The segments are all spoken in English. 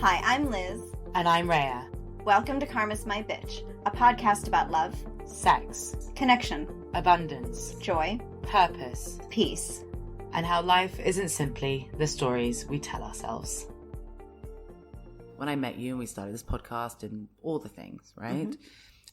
Hi, I'm Liz. And I'm Rhea. Welcome to Karma's My Bitch, a podcast about love, Sex, connection, abundance, joy, purpose, peace, and how life isn't simply the stories we tell ourselves. When I met you and we started this podcast and all the things, right? Mm-hmm.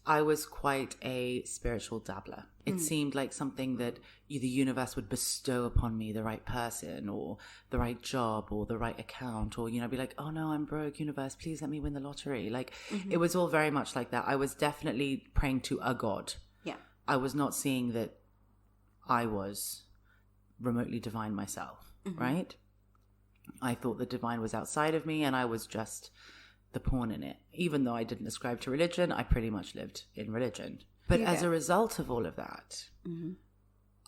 I was quite a spiritual dabbler. It seemed like something that the universe would bestow upon me, the right person or the right job or the right account, or, be like, oh no, I'm broke, universe, please let me win the lottery. Like, it was all very much like that. I was definitely praying to a god. Yeah. I was not seeing that I was remotely divine myself, right? I thought the divine was outside of me and I was just the pawn in it. Even though I didn't ascribe to religion, I pretty much lived in religion. But as a result of all of that,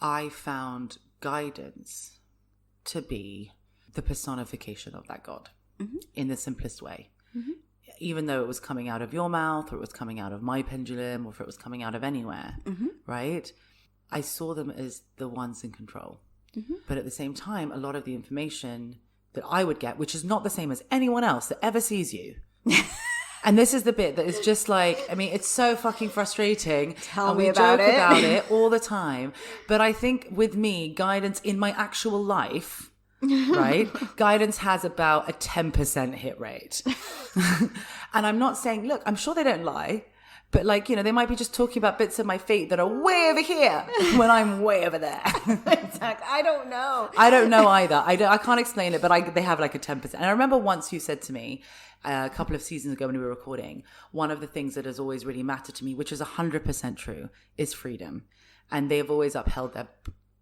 I found guidance to be the personification of that God in the simplest way. Even though it was coming out of your mouth, or it was coming out of my pendulum, or if it was coming out of anywhere, right? I saw them as the ones in control. But at the same time, a lot of the information that I would get, which is not the same as anyone else that ever sees you. And this is the bit that is just like, it's so fucking frustrating. Tell me about it. We joke about it all the time. But I think with me, guidance in my actual life, right? Guidance has about a 10% hit rate. And I'm not saying, look, I'm sure they don't lie. But they might be just talking about bits of my feet that are way over here when I'm way over there. Exactly. I don't know. I don't know either. I can't explain it, but they have like a 10%. And I remember once you said to me a couple of seasons ago when we were recording, one of the things that has always really mattered to me, which is 100% true, is freedom. And they've always upheld their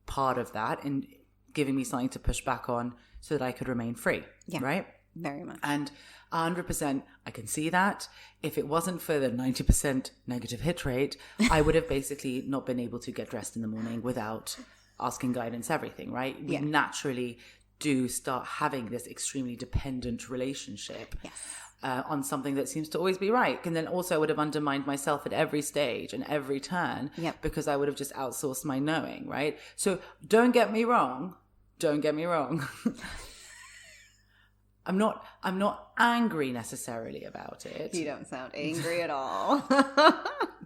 part of that and giving me something to push back on so that I could remain free. Yeah, right? Very much. And 100%, I can see that. If it wasn't for the 90% negative hit rate, I would have basically not been able to get dressed in the morning without asking guidance, everything, right? We naturally do start having this extremely dependent relationship on something that seems to always be right. And then also I would have undermined myself at every stage and every turn because I would have just outsourced my knowing, right? So don't get me wrong. I'm not angry necessarily about it. You don't sound angry at all.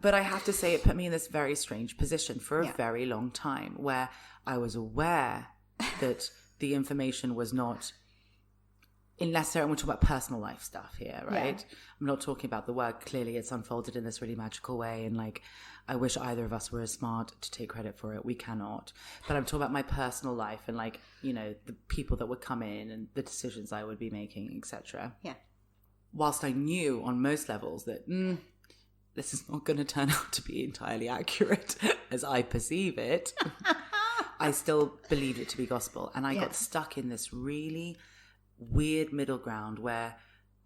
But I have to say it put me in this very strange position for a very long time where I was aware that the information was not, unless we're talking about personal life stuff here, right? Yeah. I'm not talking about the work. Clearly it's unfolded in this really magical way. And I wish either of us were as smart to take credit for it. We cannot. But I'm talking about my personal life and the people that would come in and the decisions I would be making, etc. Yeah. Whilst I knew on most levels that this is not going to turn out to be entirely accurate as I perceive it, I still believed it to be gospel. And I got stuck in this really weird middle ground where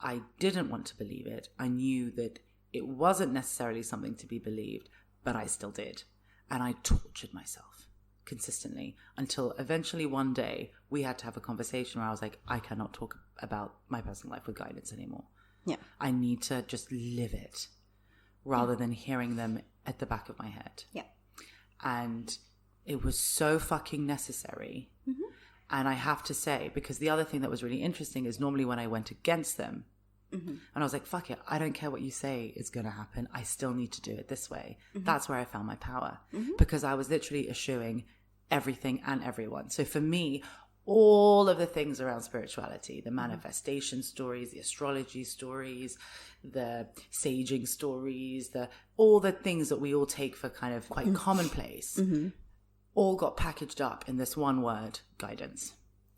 I didn't want to believe it. I knew that it wasn't necessarily something to be believed, but I still did. And I tortured myself consistently until eventually one day we had to have a conversation where I was like, I cannot talk about my personal life with guidance anymore. Yeah. I need to just live it rather than hearing them at the back of my head. Yeah. And it was so fucking necessary. And I have to say, because the other thing that was really interesting is normally when I went against them, and I was like, fuck it, I don't care what you say is going to happen. I still need to do it this way. That's where I found my power. Because I was literally eschewing everything and everyone. So for me, all of the things around spirituality, the manifestation stories, the astrology stories, the saging stories, all the things that we all take for kind of quite commonplace, all got packaged up in this one word, guidance.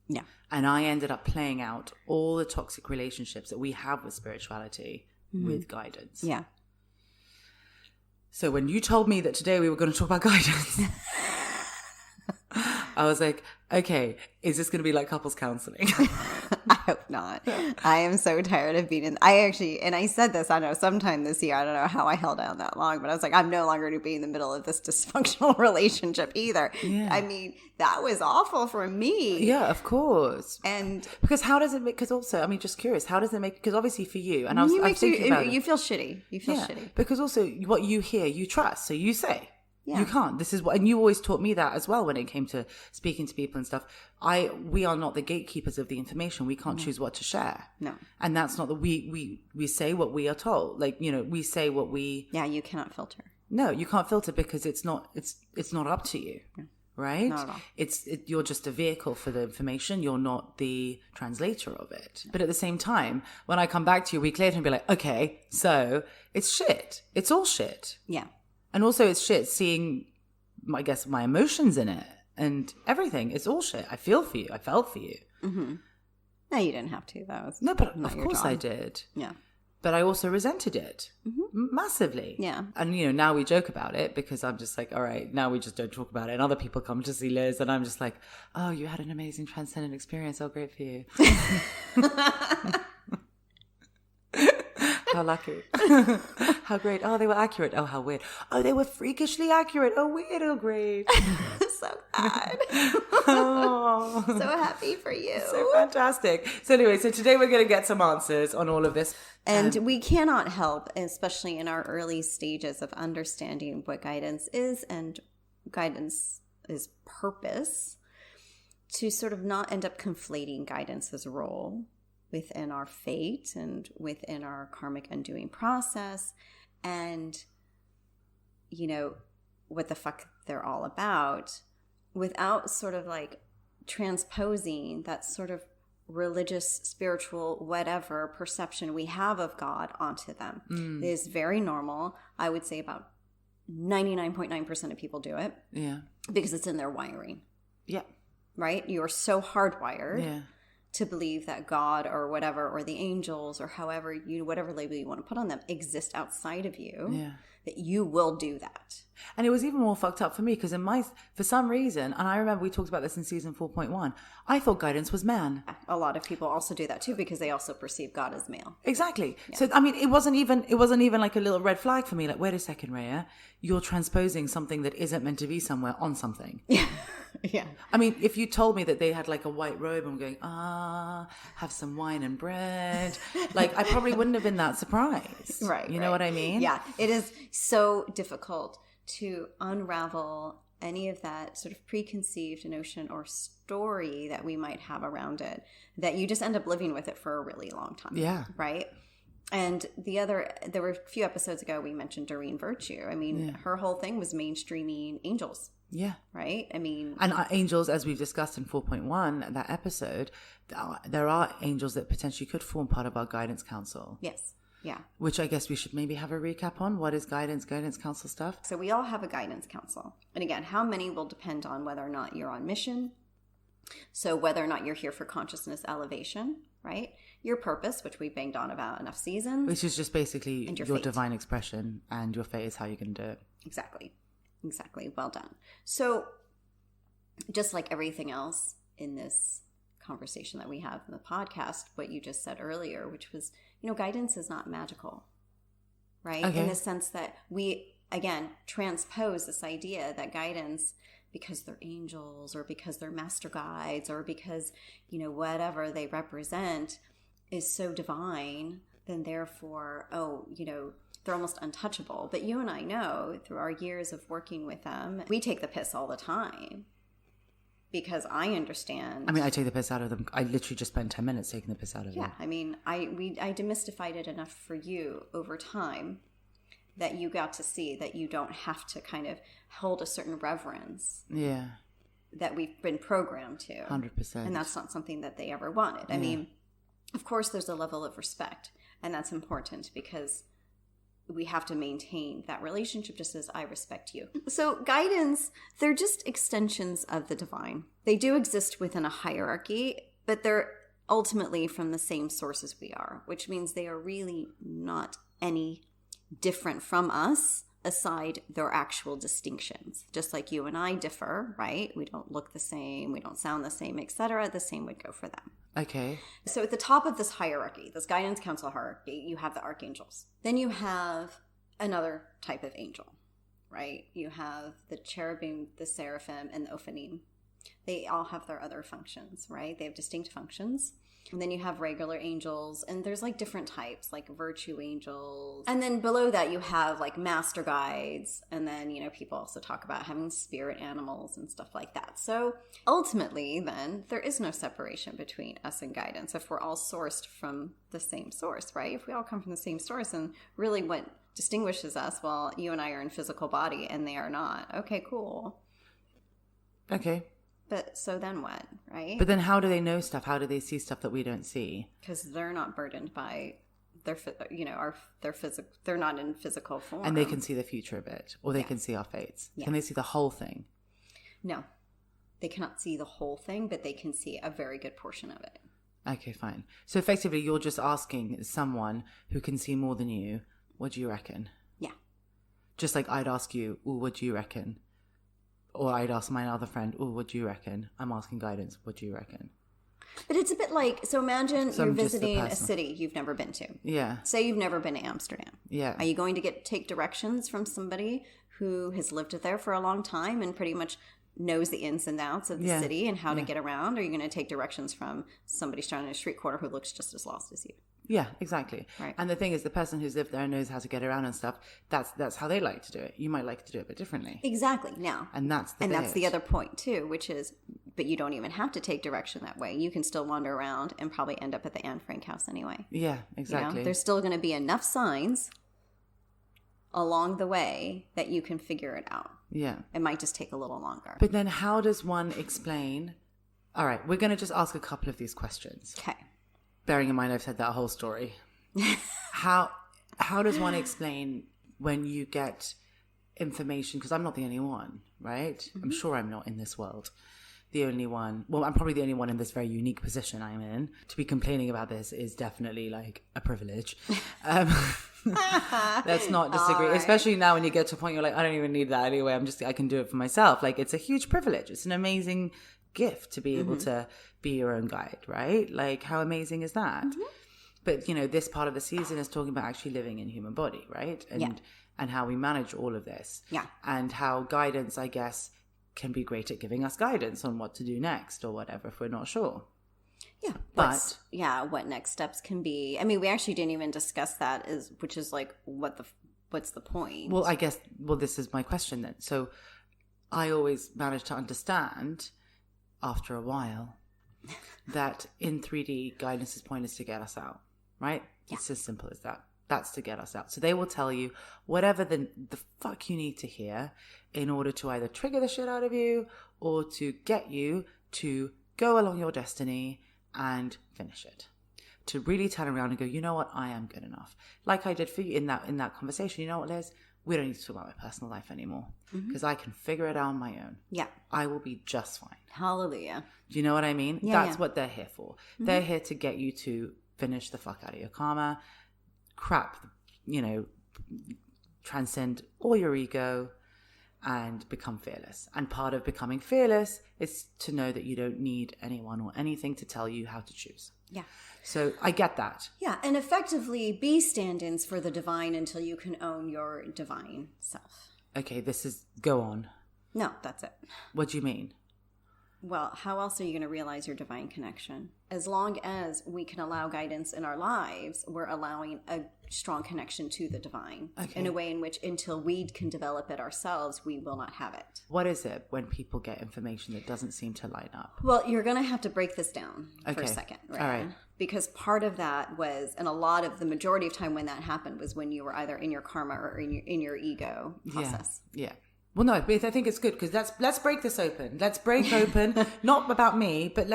Yeah. And I ended up playing out all the toxic relationships that we have with spirituality with guidance. Yeah. So when you told me that today we were going to talk about guidance, I was like, okay, is this going to be like couples counseling? I hope not. I am so tired of being and I said this, I don't know, sometime this year, I don't know how I held out that long, but I was like, I'm no longer going to be in the middle of this dysfunctional relationship either. Yeah. That was awful for me. Yeah, of course. And because how does it make, because also, just curious, how does it make, because obviously for you, and I was thinking about it. You feel shitty. You feel shitty. Because also what you hear, you trust, so you say. Yeah. You can't. This is what, and you always taught me that as well when it came to speaking to people and stuff. We are not the gatekeepers of the information. We can't choose what to share. No. And that's not the, we say what we are told. Like, we say what we. Yeah, you cannot filter. No, you can't filter because it's not up to you. Yeah. Right? Not at all. You're just a vehicle for the information. You're not the translator of it. But at the same time, when I come back to you a week later and be like, okay, so it's shit. It's all shit. Yeah. And also it's shit seeing, I guess, my emotions in it and everything. It's all shit. I feel for you. I felt for you. Mm-hmm. No, you didn't have to. That was no, but of course I did. Yeah. But I also resented it massively. Yeah. And, now we joke about it because I'm just like, all right, now we just don't talk about it. And other people come to see Liz and I'm just like, oh, you had an amazing transcendent experience. Oh, great for you. How lucky. How great. Oh, they were accurate. Oh, how weird. Oh, they were freakishly accurate. Oh, weird. Oh, great. So glad. Oh. So happy for you. So fantastic. So anyway, today we're going to get some answers on all of this. And we cannot help, especially in our early stages of understanding what guidance is and guidance is purpose, to sort of not end up conflating guidance's role within our fate and within our karmic undoing process and, what the fuck they're all about, without sort of like transposing that sort of religious, spiritual, whatever perception we have of God onto them. It is very normal. I would say about 99.9% of people do it. Yeah. Because it's in their wiring. Yeah. Right? You are so hardwired. Yeah. To believe that God or whatever, or the angels, or however whatever label you want to put on them, exist outside of you, that you will do that. And it was even more fucked up for me because for some reason, and I remember we talked about this in season 4.1, I thought guidance was man. A lot of people also do that too because they also perceive God as male. Exactly. Yeah. So, I mean, it wasn't even like a little red flag for me. Like, wait a second, Rhea, you're transposing something that isn't meant to be somewhere on something. Yeah. Yeah. I mean, if you told me that they had like a white robe and going, have some wine and bread, like I probably wouldn't have been that surprised. Right. You know what I mean? Yeah. It is so difficult to unravel any of that sort of preconceived notion or story that we might have around it, that you just end up living with it for a really long time. Yeah. Right. And there were a few episodes ago, we mentioned Doreen Virtue. I mean, her whole thing was mainstreaming angels. Yeah. Right? I mean... And angels, as we've discussed in 4.1, that episode, there are angels that potentially could form part of our guidance council. Yes. Yeah. Which I guess we should maybe have a recap on. What is guidance council stuff? So we all have a guidance council. And again, how many will depend on whether or not you're on mission. So whether or not you're here for consciousness elevation, right? Your purpose, which we banged on about enough seasons. Which is just basically your fate. Divine expression, and your fate is how you're going to do it. Exactly. Well done. So just like everything else in this conversation that we have in the podcast, what you just said earlier, which was, guidance is not magical, right? Okay. In the sense that we, again, transpose this idea that guidance, because they're angels or because they're master guides or because, whatever they represent is so divine, then therefore, they're almost untouchable. But you and I know through our years of working with them, we take the piss all the time because I understand. I mean, I take the piss out of them. I literally just spent 10 minutes taking the piss out of them. Yeah, I mean, I demystified it enough for you over time that you got to see that you don't have to kind of hold a certain reverence. Yeah. That we've been programmed to. 100%. And that's not something that they ever wanted. I mean, of course, there's a level of respect, and that's important because we have to maintain that relationship just as I respect you. So guidance, they're just extensions of the divine. They do exist within a hierarchy, but they're ultimately from the same source as we are, which means they are really not any different from us aside their actual distinctions. Just like you and I differ, right? We don't look the same, we don't sound the same, etc. The same would go for them. Okay. So at the top of this hierarchy, this guidance council hierarchy, you have the archangels. Then you have another type of angel, right? You have the cherubim, the seraphim, and the ophanim. They all have their other functions, right? They have distinct functions. And then you have regular angels, and there's like different types, like virtue angels. And then below that, you have like master guides. And then, people also talk about having spirit animals and stuff like that. So ultimately, then, there is no separation between us and guidance if we're all sourced from the same source, right? If we all come from the same source, and really what distinguishes us, well, you and I are in physical body and they are not. Okay, cool. Okay. But so then what, right? But then how do they know stuff? How do they see stuff that we don't see? Because they're not burdened by their physical. They're not in physical form, and they can see the future a bit, or they can see our fates. Yeah. Can they see the whole thing? No, they cannot see the whole thing, but they can see a very good portion of it. Okay, fine. So effectively, you're just asking someone who can see more than you, what do you reckon? Yeah. Just like I'd ask you, "Ooh, what do you reckon?" Or I'd ask my other friend, "Oh, what do you reckon?" I'm asking guidance. What do you reckon? But it's a bit like, so imagine So you're I'm just the visiting a person. city you've never been to. Yeah. Say you've never been to Amsterdam. Yeah. Are you going to take directions from somebody who has lived there for a long time and pretty much knows the ins and outs of the city and how to get around? Or are you going to take directions from somebody standing in a street corner who looks just as lost as you? Yeah, exactly. Right. And the thing is, the person who's lived there and knows how to get around and stuff, that's how they like to do it. You might like to do it a bit differently. Exactly. Now. And that's the that's the other point too, which is, but you don't even have to take direction that way. You can still wander around and probably end up at the Anne Frank house anyway. Yeah, exactly. There's still going to be enough signs along the way that you can figure it out. Yeah. It might just take a little longer. But then how does one explain? All right, we're going to just ask a couple of these questions. Okay. Bearing in mind I've said that whole story. How does one explain when you get information? Because I'm not the only one, right? Mm-hmm. I'm sure I'm not in this world the only one. Well, I'm probably the only one in this very unique position I'm in. To be complaining about this is definitely like a privilege. Let's not disagree. Right. Especially now when you get to a point you're like, I don't even need that anyway. I can do it for myself. Like, it's a huge privilege. It's an amazing gift to be able to be your own guide, right? Like, how amazing is that? Mm-hmm. But, this part of the season is talking about actually living in human body, right? And how we manage all of this. Yeah. And how guidance, I guess, can be great at giving us guidance on what to do next or whatever if we're not sure. Yeah. But what next steps can be. I mean, we actually didn't even discuss that, which is like, what's the point? Well, I guess, this is my question then. So I always manage to understand after a while that in 3D, guidance's point is to get us out, right? Yeah. It's as simple as that. That's to get us out. So they will tell you whatever the fuck you need to hear in order to either trigger the shit out of you or to get you to go along your destiny and finish it. To really turn around and go, you know what? I am good enough. Like I did for you in that conversation. You know what, Liz? We don't need to talk about my personal life anymore because I can figure it out on my own. Yeah. I will be just fine. Hallelujah. Do you know what I mean? Yeah, that's what they're here for. Mm-hmm. They're here to get you to finish the fuck out of your karma, transcend all your ego and become fearless. And part of becoming fearless is to know that you don't need anyone or anything to tell you how to choose. Yeah. So I get that. Yeah, and effectively be stand-ins for the divine until you can own your divine self. Okay, go on. No, that's it. What do you mean? Well, how else are you going to realize your divine connection? As long as we can allow guidance in our lives, we're allowing a strong connection to the divine in a way in which until we can develop it ourselves, we will not have it. What is it when people get information that doesn't seem to line up? Well, you're going to have to break this down for a second. Right? All right. Because part of that was, and the majority of time when that happened was when you were either in your karma or in your ego process. Yeah. Well, no, but I think it's good because let's break this open. Let's break open, not about me, but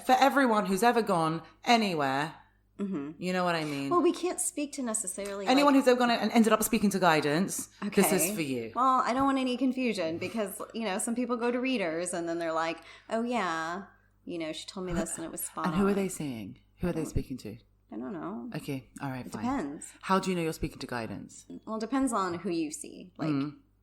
for everyone who's ever gone anywhere. Mm-hmm. You know what I mean? Well, we can't speak to necessarily anyone who's ever gone and ended up speaking to guidance. Okay. This is for you. Well, I don't want any confusion because some people go to readers and then they're like, "Oh yeah, she told me this and it was spot on." And who are they seeing? Who are they speaking to? I don't know. Okay, all right, fine. Depends. How do you know you're speaking to guidance? Well, it depends on who you see.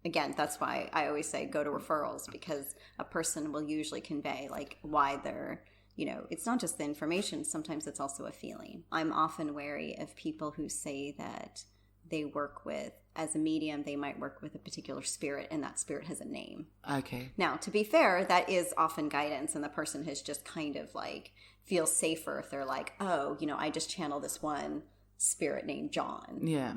Again, that's why I always say go to referrals because a person will usually convey why they're, it's not just the information. Sometimes it's also a feeling. I'm often wary of people who say that they work with, as a medium, they might work with a particular spirit, and that spirit has a name. Okay. Now, to be fair, that is often guidance, and the person has just kind of like feels safer if they're like, oh, I just channel this one spirit named John. Yeah.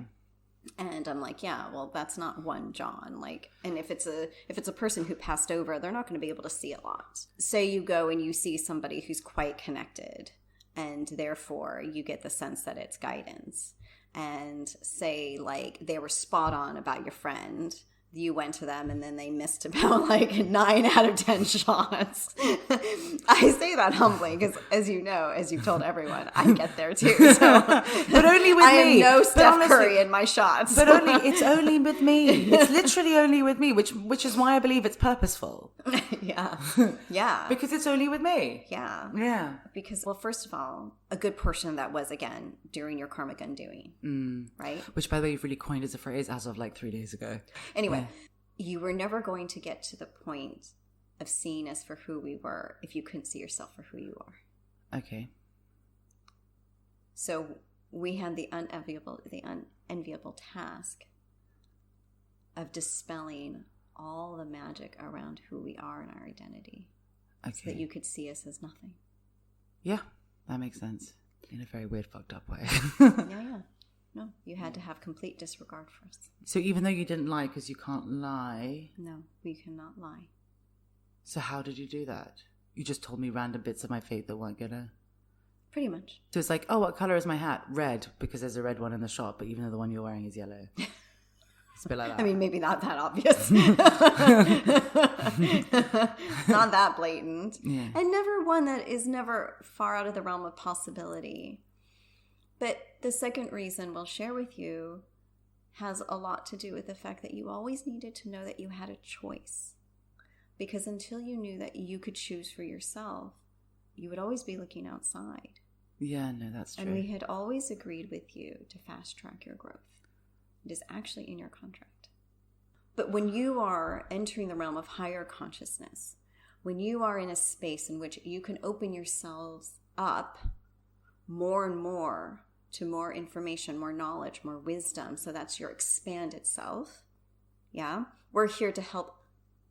And I'm like, yeah, well, that's not one John. Like, and if it's a person who passed over, they're not going to be able to see a lot. So you go and you see somebody who's quite connected, and therefore you get the sense that it's guidance. And say like they were spot on about your friend. You went to them and then they missed about like 9 out of 10 shots. I say that humbly because, as you know, as you've told everyone, I get there too. So. But only with I me. am no Steph honestly, Curry in my shots. But it's only with me. It's literally only with me, which is why I believe it's purposeful. Yeah. Yeah. Because it's only with me. Yeah. Yeah. Because, well, first of all, a good portion of that was, again, during your karmic undoing. Right? Which, by the way, you've really coined as a phrase as of like 3 days ago. Anyway, you were never going to get to the point of seeing us for who we were if you couldn't see yourself for who you are. Okay. So we had the unenviable task of dispelling all the magic around who we are and our identity. Okay. So that you could see us as nothing. Yeah, that makes sense. In a very weird, fucked up way. Yeah. No, you had to have complete disregard for us. So even though you didn't lie because you can't lie. No, we cannot lie. So how did you do that? You just told me random bits of my fate that weren't gonna... Pretty much. So it's like, oh, what color is my hat? Red, because there's a red one in the shop, but even though the one you're wearing is yellow. It's a bit like that. I mean, maybe not that obvious. Not that blatant. Yeah. And never one that is never far out of the realm of possibility. But the second reason we'll share with you has a lot to do with the fact that you always needed to know that you had a choice. Because until you knew that you could choose for yourself, you would always be looking outside. Yeah, no, that's true. And we had always agreed with you to fast track your growth. It is actually in your contract. But when you are entering the realm of higher consciousness, when you are in a space in which you can open yourselves up more and more to more information, more knowledge, more wisdom, so that's your expanded self, yeah? We're here to help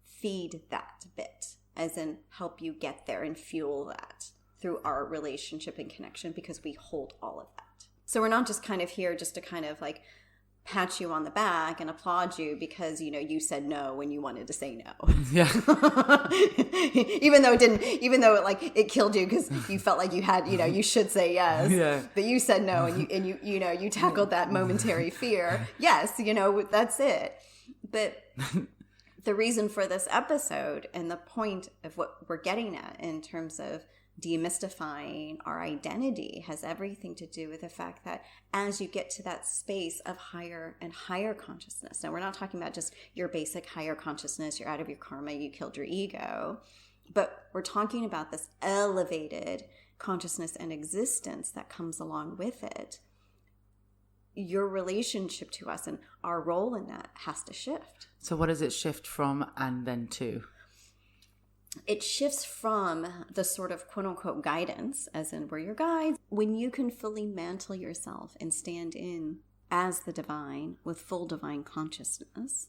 feed that bit, as in help you get there and fuel that through our relationship and connection, because we hold all of that. So we're not just kind of here just to kind of like pat you on the back and applaud you because, you said no when you wanted to say no. Yeah. even though it killed you because you felt like you had, you should say yes. Yeah. But you said no and you tackled that momentary fear. Yes, that's it. But the reason for this episode and the point of what we're getting at in terms of demystifying our identity has everything to do with the fact that as you get to that space of higher and higher consciousness, now we're not talking about just your basic higher consciousness, you're out of your karma, you killed your ego, but we're talking about this elevated consciousness and existence that comes along with it. Your relationship to us and our role in that has to shift. So what does it shift from and then to? It shifts from the sort of quote-unquote guidance, as in we're your guides, when you can fully mantle yourself and stand in as the divine with full divine consciousness.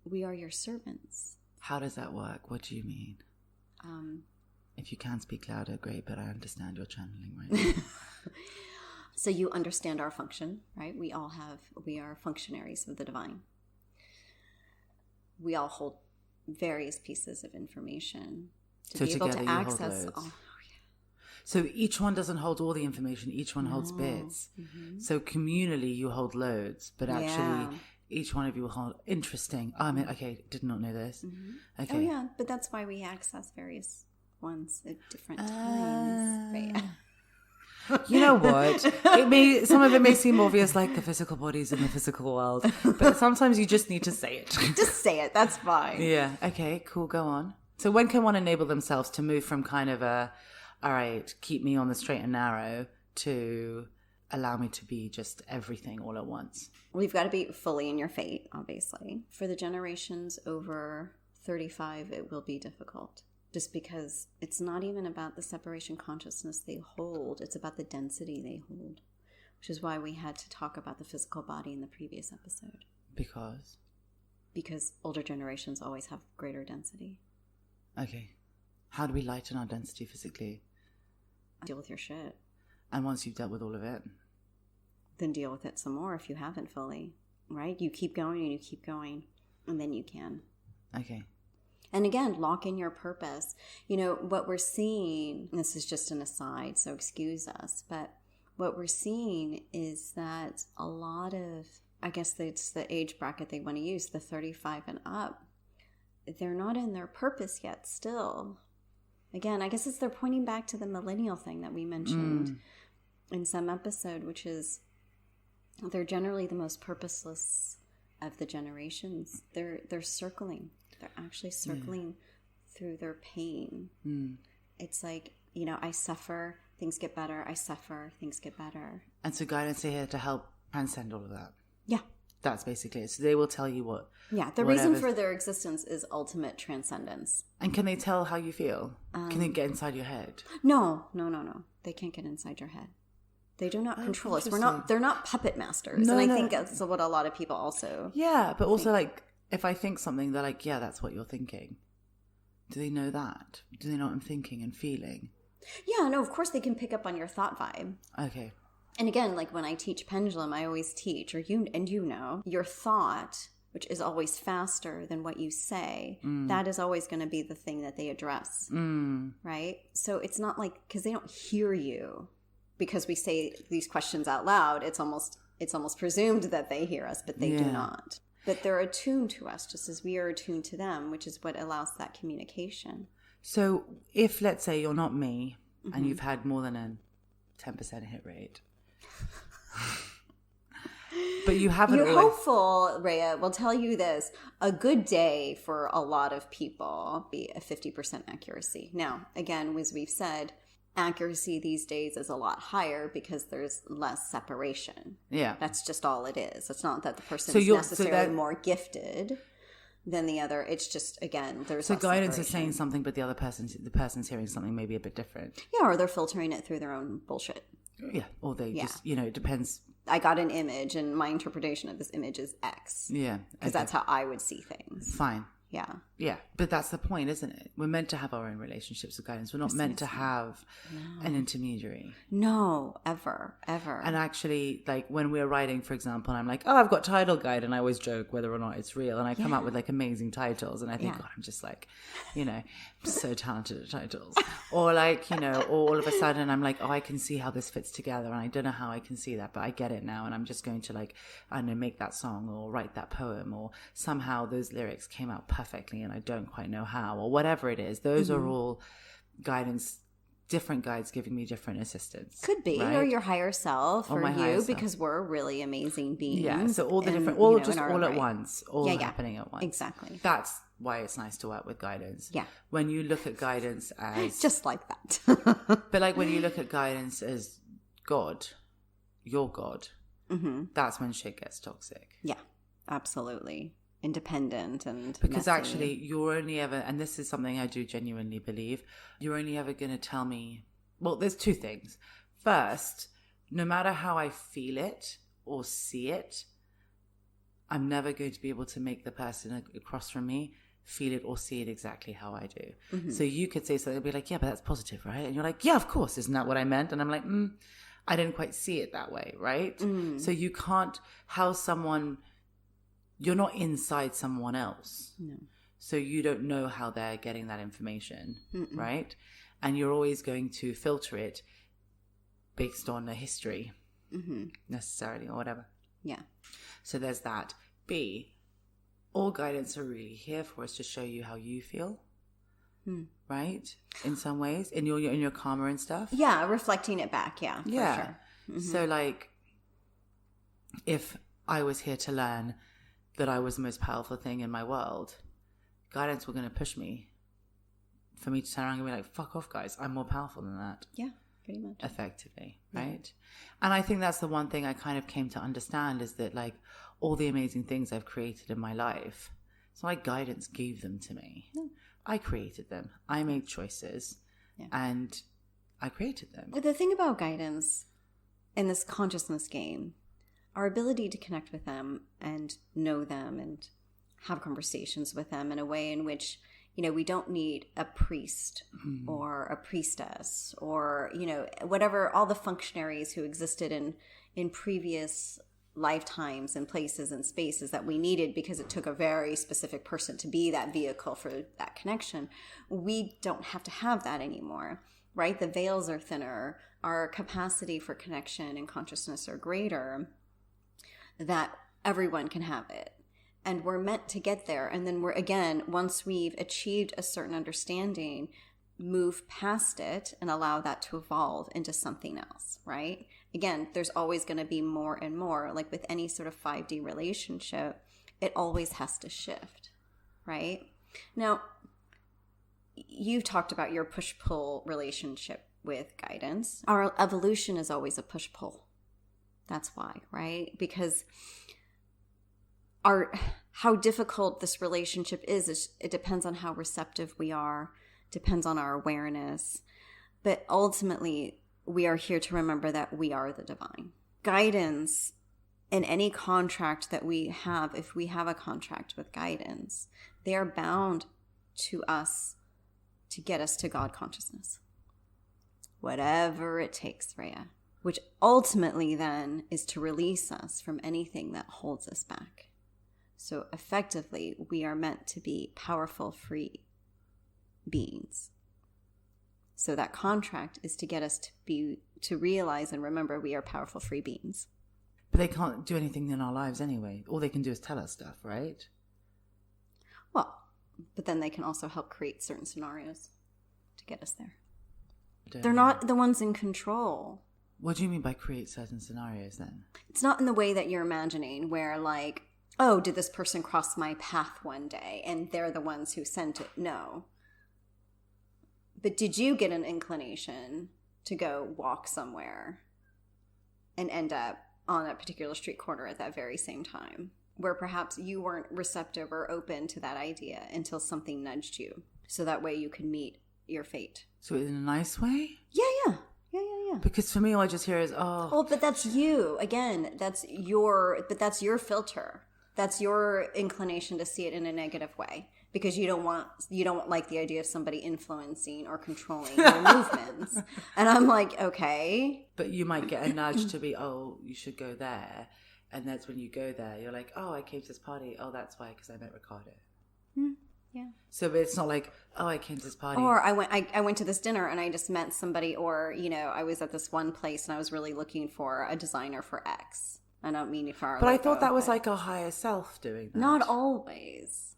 We are your servants. How does that work? What do you mean? If you can speak louder, great, but I understand your channeling right now. So you understand our function, right? We are functionaries of the divine. We all hold various pieces of information to be able to access all. So each one doesn't hold all the information, each one holds bits. Mm-hmm. So communally you hold loads, but actually each one of you will hold interesting. Oh, I mean, okay, did not know this. Mm-hmm. Okay. Oh yeah, but that's why we access various ones at different times. But yeah. You know what? Some of it may seem obvious, like the physical bodies in the physical world, but sometimes you just need to say it. Just say it. That's fine. Yeah. Okay. Cool. Go on. So when can one enable themselves to move from kind of all right, keep me on the straight and narrow, to allow me to be just everything all at once? We've got to be fully in your fate, obviously. For the generations over 35, it will be difficult. Just because it's not even about the separation consciousness they hold. It's about the density they hold. which is why we had to talk about the physical body in the previous episode. Because older generations always have greater density. Okay. How do we lighten our density physically? Deal with your shit. And once you've dealt with all of it? Then deal with it some more if you haven't fully, right? You keep going and you keep going, and then you can. Okay. And again, lock in your purpose. You know, what we're seeing, this is just an aside, so excuse us, but what we're seeing is that a lot of, I guess it's the age bracket they want to use, the 35 and up, they're not in their purpose yet still. Again, I guess they're pointing back to the millennial thing that we mentioned in some episode, which is they're generally the most purposeless of the generations. They're circling. They're actually circling through their pain. It's like, you know, I suffer, things get better. I suffer, things get better. And so guidance are here to help transcend all of that. Yeah. That's basically it. So they will tell you what. Yeah, the reason for their existence is ultimate transcendence. And can they tell how you feel? Can they get inside your head? No. They can't get inside your head. They do not control us. They're not puppet masters. And I think that's what a lot of people also but also like, if I think something, they're like, yeah, that's what you're thinking. Do they know that? Do they know what I'm thinking and feeling? Yeah, no, of course they can pick up on your thought vibe. Okay. And again, like when I teach pendulum, I always teach, your thought, which is always faster than what you say, that is always going to be the thing that they address, right? So it's not like, because they don't hear you, because we say these questions out loud, it's almost presumed that they hear us, but they do not. But they're attuned to us just as we are attuned to them, which is what allows that communication. So if, let's say, you're not me and you've had more than a 10% hit rate, but you haven't You're always... hopeful, Rhea, will tell you this. A good day for a lot of people be a 50% accuracy. Now, again, as we've said, accuracy these days is a lot higher because there's less separation. Yeah. That's just all it is. It's not that the person is necessarily more gifted than the other. It's just, again, there's less guidance separation. Is saying something, but the person's hearing something maybe a bit different. Yeah, or they're filtering it through their own bullshit. Yeah, or they just, it depends. I got an image and my interpretation of this image is X. Yeah. Because that's how I would see things. Fine. Yeah. Yeah. But that's the point, isn't it? We're meant to have our own relationships with guidance. We're not meant to have an intermediary. No, ever. And actually, like when we're writing, for example, I'm like, oh, I've got title guide. And I always joke whether or not it's real. And I come up with like amazing titles. And I think, God, I'm just like, I'm so talented at titles. Or like, or all of a sudden I'm like, oh, I can see how this fits together. And I don't know how I can see that, but I get it now. And I'm just going to like, I don't know, make that song or write that poem, or somehow those lyrics came out perfectly and I don't quite know how, or whatever it is. Those are all guidance, different guides giving me different assistance. Could be, right? Or your higher self, or you, because we're really amazing beings. Yeah, so all the different, just all at once, happening at once. Exactly. That's why it's nice to work with guidance. Yeah. When you look at guidance as... just like that. But like when you look at guidance as God, your God, that's when shit gets toxic. Yeah, absolutely. Independent and because messy. Actually you're only ever, and this is something I do genuinely believe, you're only ever going to tell me, well, there's two things. First, no matter how I feel it or see it, I'm never going to be able to make the person across from me feel it or see it exactly how I do. So you could say something and be like, yeah, but that's positive, right? And you're like, yeah, of course, isn't that what I meant? And I'm like, I didn't quite see it that way, right? So you can't, you're not inside someone else. No. So you don't know how they're getting that information, right? And you're always going to filter it based on a history, necessarily, or whatever. Yeah. So there's that. B, all guidance are really here for us to show you how you feel, right? In some ways, in your karma and stuff. Yeah, reflecting it back, for sure. So like, if I was here to learn that I was the most powerful thing in my world, guidance were going to push me for me to turn around and be like, fuck off, guys. I'm more powerful than that. Yeah, pretty much. Effectively, right? And I think that's the one thing I kind of came to understand is that like all the amazing things I've created in my life, it's not like guidance gave them to me. No. I created them. I made choices and I created them. But the thing about guidance in this consciousness game, our ability to connect with them and know them and have conversations with them in a way in which, we don't need a priest or a priestess or, whatever, all the functionaries who existed in previous lifetimes and places and spaces that we needed because it took a very specific person to be that vehicle for that connection. We don't have to have that anymore, right? The veils are thinner. Our capacity for connection and consciousness are greater, that everyone can have it. And we're meant to get there. And then we're, again, once we've achieved a certain understanding, move past it and allow that to evolve into something else, right? Again, there's always going to be more and more. Like with any sort of 5D relationship, it always has to shift, right? Now, you've talked about your push-pull relationship with guidance. Our evolution is always a push-pull. That's why, right? Because how difficult this relationship is it depends on how receptive we are, depends on our awareness. But ultimately, we are here to remember that we are the divine. Guidance in any contract that we have, if we have a contract with guidance, they are bound to us to get us to God consciousness. Whatever it takes, Rhea. Which ultimately then is to release us from anything that holds us back. So effectively, we are meant to be powerful, free beings. So that contract is to get us to realize and remember we are powerful, free beings. But they can't do anything in our lives anyway. All they can do is tell us stuff, right? Well, but then they can also help create certain scenarios to get us there. They're not the ones in control. What do you mean by create certain scenarios then? It's not in the way that you're imagining where like, oh, did this person cross my path one day and they're the ones who sent it? No. But did you get an inclination to go walk somewhere and end up on a particular street corner at that very same time where perhaps you weren't receptive or open to that idea until something nudged you so that way you could meet your fate? So in a nice way? Yeah. Because for me, all I just hear is, oh. Well, but that's you. Again, that's your filter. That's your inclination to see it in a negative way because you don't like the idea of somebody influencing or controlling your movements. And I'm like, okay. But you might get a nudge to be, oh, you should go there. And that's when you go there. You're like, oh, I came to this party. Oh, that's why, because I met Ricardo. Yeah. So but it's not like, oh, I came to this party. Or I went to this dinner and I just met somebody, or, I was at this one place and I was really looking for a designer for X. I don't mean for But I thought that was like a higher self doing that. Not always.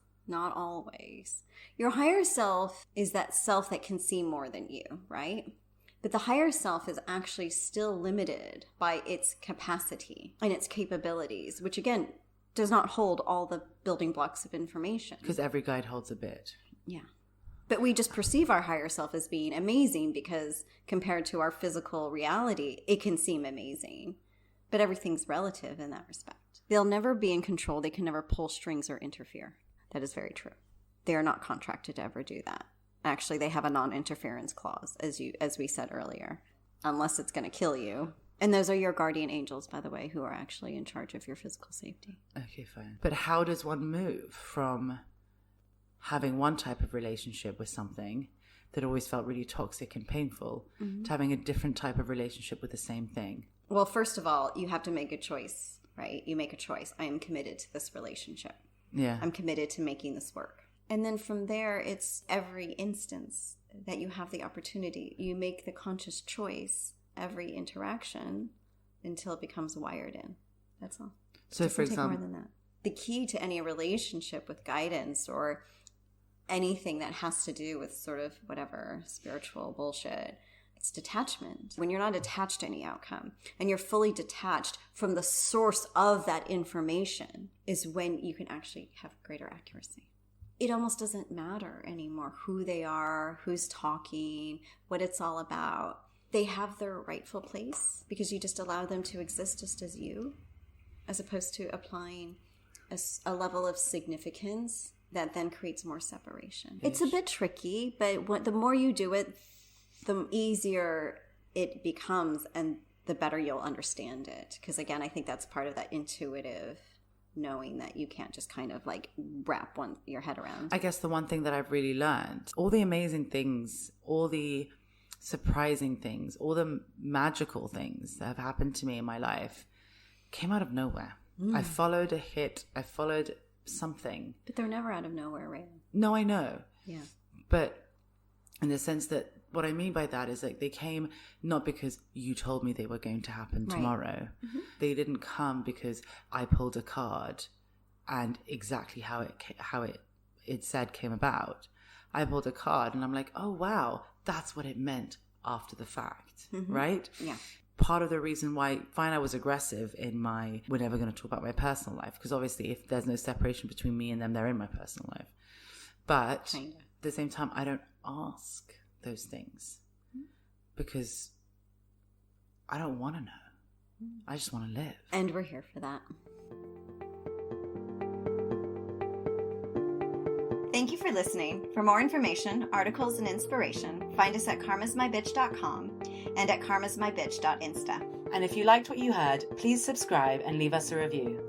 Your higher self is that self that can see more than you, right? But the higher self is actually still limited by its capacity and its capabilities, which again does not hold all the building blocks of information. Because every guide holds a bit. Yeah. But we just perceive our higher self as being amazing because compared to our physical reality, it can seem amazing. But everything's relative in that respect. They'll never be in control. They can never pull strings or interfere. That is very true. They are not contracted to ever do that. Actually, they have a non-interference clause, as we said earlier, unless it's going to kill you. And those are your guardian angels, by the way, who are actually in charge of your physical safety. Okay, fine. But how does one move from having one type of relationship with something that always felt really toxic and painful to having a different type of relationship with the same thing? Well, first of all, you have to make a choice, right? You make a choice. I am committed to this relationship. Yeah. I'm committed to making this work. And then from there, it's every instance that you have the opportunity. You make the conscious choice every interaction until it becomes wired in. That's all. So, for example, more than that. The key to any relationship with guidance or anything that has to do with sort of whatever spiritual bullshit, it's detachment. When you're not attached to any outcome and you're fully detached from the source of that information is when you can actually have greater accuracy. It almost doesn't matter anymore who they are, who's talking, what it's all about. They have their rightful place because you just allow them to exist just as you, as opposed to applying a level of significance that then creates more separation. It's a bit tricky, but the more you do it, the easier it becomes, and the better you'll understand it. Because again, I think that's part of that intuitive knowing that you can't just kind of like wrap your head around. I guess the one thing that I've really learned, all the amazing things, all the surprising things, all the magical things that have happened to me in my life came out of nowhere. I followed a hit. I followed something. But they're never out of nowhere, right? No, I know. Yeah. But in the sense that what I mean by that is like they came not because you told me they were going to happen tomorrow. Mm-hmm. They didn't come because I pulled a card and exactly how it said came about. I pulled a card and I'm like, oh wow, that's what it meant after the fact, right? Yeah. Part of the reason why, fine, I was aggressive in we're never going to talk about my personal life, because obviously if there's no separation between me and them, they're in my personal life. But at the same time, I don't ask those things because I don't want to know. I just want to live. And we're here for that. Thank you for listening. For more information, articles, and inspiration, find us at karmasmybitch.com and at karmasmybitch.insta. And if you liked what you heard, please subscribe and leave us a review.